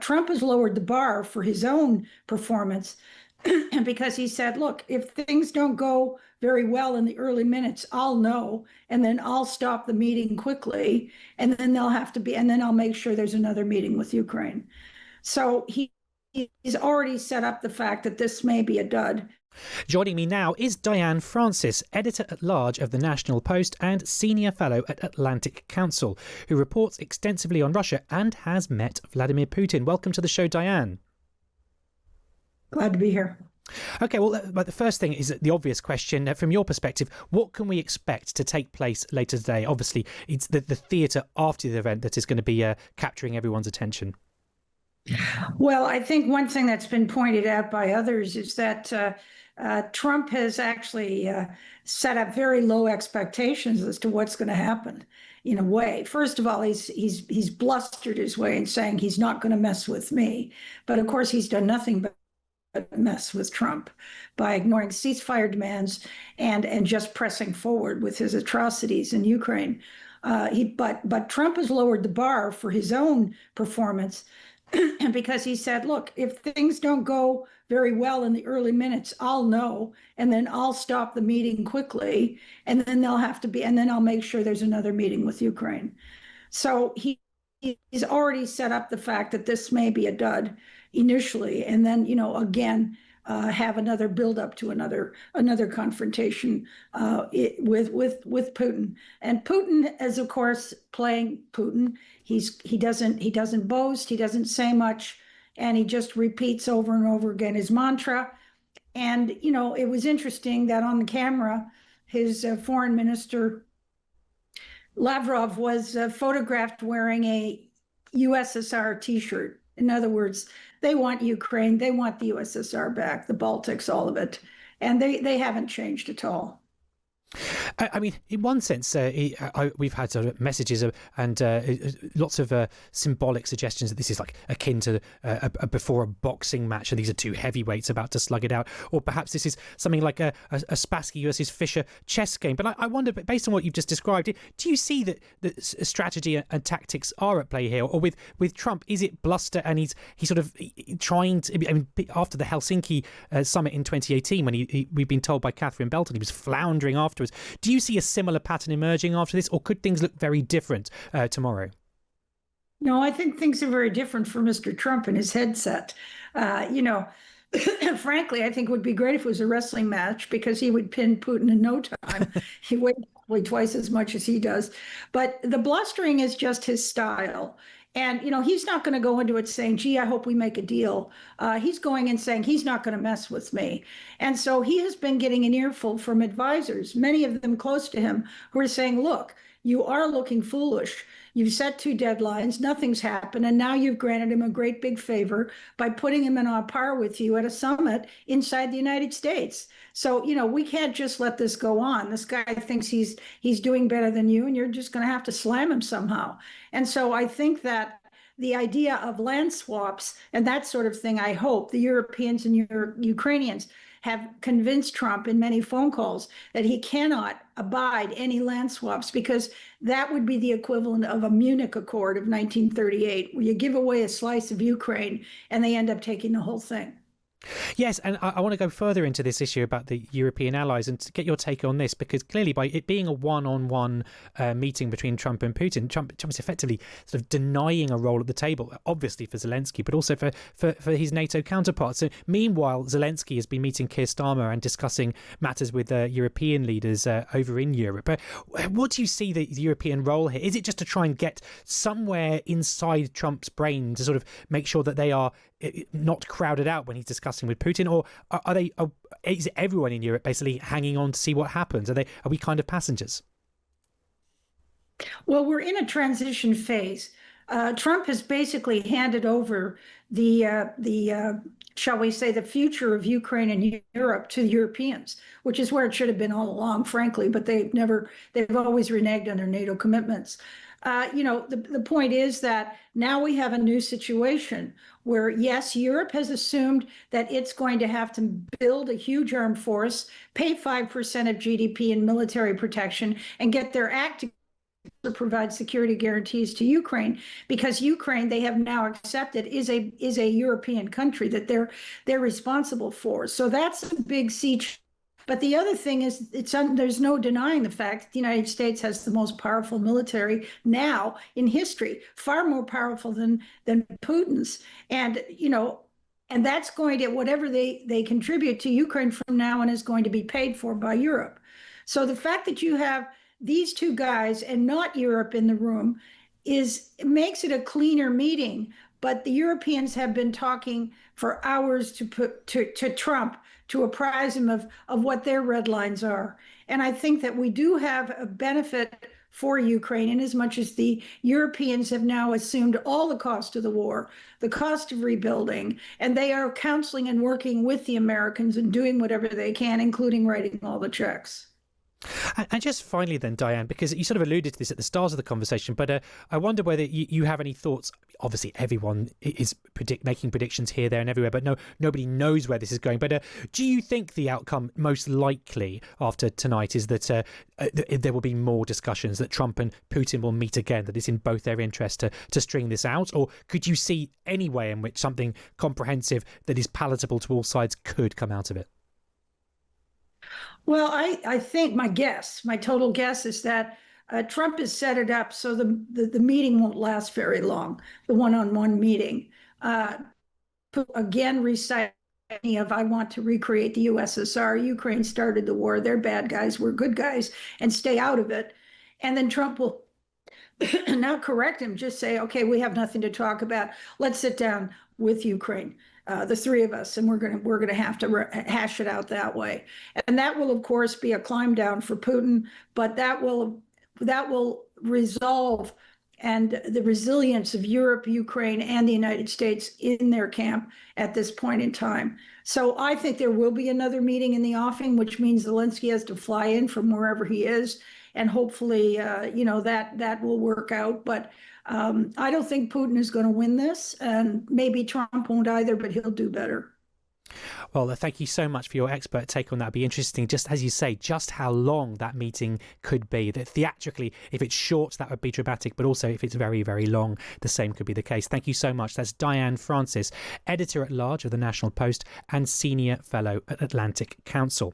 Trump has lowered the bar for his own performance because he said, look, if things don't go very well in the early minutes, I'll know, and then I'll stop the meeting quickly, and then and then I'll make sure there's another meeting with Ukraine. So he's already set up the fact that this may be a dud. Joining me now is Diane Francis, editor-at-large of the National Post and senior fellow at Atlantic Council, who reports extensively on Russia and has met Vladimir Putin. Welcome to the show, Diane. Glad to be here. Okay, well, the first thing is the obvious question. From your perspective, what can we expect to take place later today? Obviously, it's the theatre after the event that is going to be capturing everyone's attention. Well, I think one thing that's been pointed out by others is that Trump has actually set up very low expectations as to what's going to happen. In a way, first of all, he's blustered his way in saying he's not going to mess with me, but of course he's done nothing but mess with Trump by ignoring ceasefire demands and just pressing forward with his atrocities in Ukraine. But Trump has lowered the bar for his own performance because he said, look, if things don't go very well in the early minutes, I'll know, and then I'll stop the meeting quickly, and then and then I'll make sure there's another meeting with Ukraine. So he's already set up the fact that this may be a dud initially, and then, again, have another build up to another confrontation with Putin. And Putin is, of course, playing Putin. He doesn't boast, he doesn't say much, and he just repeats over and over again his mantra. And it was interesting that on the camera, his foreign minister Lavrov was photographed wearing a USSR T-shirt. In other words, they want Ukraine, they want the USSR back, the Baltics, all of it. And they haven't changed at all. I mean, in one sense, we've had sort of messages and lots of symbolic suggestions that this is like akin to before a boxing match, and these are two heavyweights about to slug it out, or perhaps this is something like a Spassky versus Fischer chess game. But I wonder, based on what you've just described, do you see that strategy and tactics are at play here, or with Trump, is it bluster and he's sort of trying to? I mean, after the Helsinki summit in 2018, when we've been told by Catherine Belton he was floundering afterwards. Do you see a similar pattern emerging after this, or could things look very different tomorrow? No, I think things are very different for Mr. Trump and his headset. Frankly, I think it would be great if it was a wrestling match because he would pin Putin in no time. He weighs probably twice as much as he does. But the blustering is just his style. And, he's not going to go into it saying, gee, I hope we make a deal. He's going in saying he's not going to mess with me. And so he has been getting an earful from advisors, many of them close to him, who are saying, look, you are looking foolish. You've set 2 deadlines, nothing's happened, and now you've granted him a great big favor by putting him on par with you at a summit inside the United States. So, we can't just let this go on. This guy thinks he's doing better than you, and you're just going to have to slam him somehow. And so I think that the idea of land swaps and that sort of thing, I hope the Europeans and Ukrainians have convinced Trump in many phone calls that he cannot abide any land swaps, because that would be the equivalent of a Munich Accord of 1938, where you give away a slice of Ukraine and they end up taking the whole thing. Yes, and I want to go further into this issue about the European allies and to get your take on this, because clearly by it being a one-on-one meeting between Trump and Putin, Trump is effectively sort of denying a role at the table, obviously for Zelensky, but also for his NATO counterparts. So meanwhile, Zelensky has been meeting Keir Starmer and discussing matters with European leaders over in Europe. But what do you see the European role here? Is it just to try and get somewhere inside Trump's brain to sort of make sure that they are not crowded out when he's discussing with Putin, or is everyone in Europe basically hanging on to see what happens? Are we kind of passengers? Well, we're in a transition phase. Trump has basically handed over the shall we say, the future of Ukraine and Europe to the Europeans, which is where it should have been all along, frankly, but they've always reneged on their NATO commitments. The point is that now we have a new situation where, yes, Europe has assumed that it's going to have to build a huge armed force, pay 5% of GDP in military protection, and get their act provide security guarantees to Ukraine, because Ukraine, they have now accepted, is a European country that they're responsible for. So that's a big sea change. But the other thing is, there's no denying the fact that the United States has the most powerful military now in history, far more powerful than Putin's. And and that's going to, whatever they contribute to Ukraine from now on, is going to be paid for by Europe. So the fact that you have these two guys and not Europe in the room makes it a cleaner meeting. But the Europeans have been talking for hours to Trump, to apprise him of what their red lines are. And I think that we do have a benefit for Ukraine, in as much as the Europeans have now assumed all the cost of the war, the cost of rebuilding, and they are counseling and working with the Americans and doing whatever they can, including writing all the checks. And just finally then, Diane, because you sort of alluded to this at the start of the conversation, but I wonder whether you have any thoughts. Obviously, everyone is making predictions here, there and everywhere, but nobody knows where this is going. But do you think the outcome most likely after tonight is that there will be more discussions, that Trump and Putin will meet again, that it's in both their interest to string this out? Or could you see any way in which something comprehensive that is palatable to all sides could come out of it? Well, I think my total guess is that Trump has set it up so the meeting won't last very long, the one-on-one meeting. Again, recite of, I want to recreate the USSR. Ukraine started the war. They're bad guys. We're good guys, and stay out of it. And then Trump will not correct him, just say, okay, we have nothing to talk about. Let's sit down with Ukraine, the three of us, and we're gonna have to hash it out that way. And that will, of course, be a climb down for Putin, but that will resolve and the resilience of Europe, Ukraine, and the United States in their camp at this point in time. So I think there will be another meeting in the offing, which means Zelensky has to fly in from wherever he is, and hopefully, that will work out. But I don't think Putin is going to win this, and maybe Trump won't either, but he'll do better. Well, thank you so much for your expert take on that. It'd be interesting, just as you say, just how long that meeting could be. That theatrically, if it's short, that would be dramatic, but also if it's very, very long, the same could be the case. Thank you so much. That's Diane Francis, editor-at-large of the National Post and senior fellow at Atlantic Council.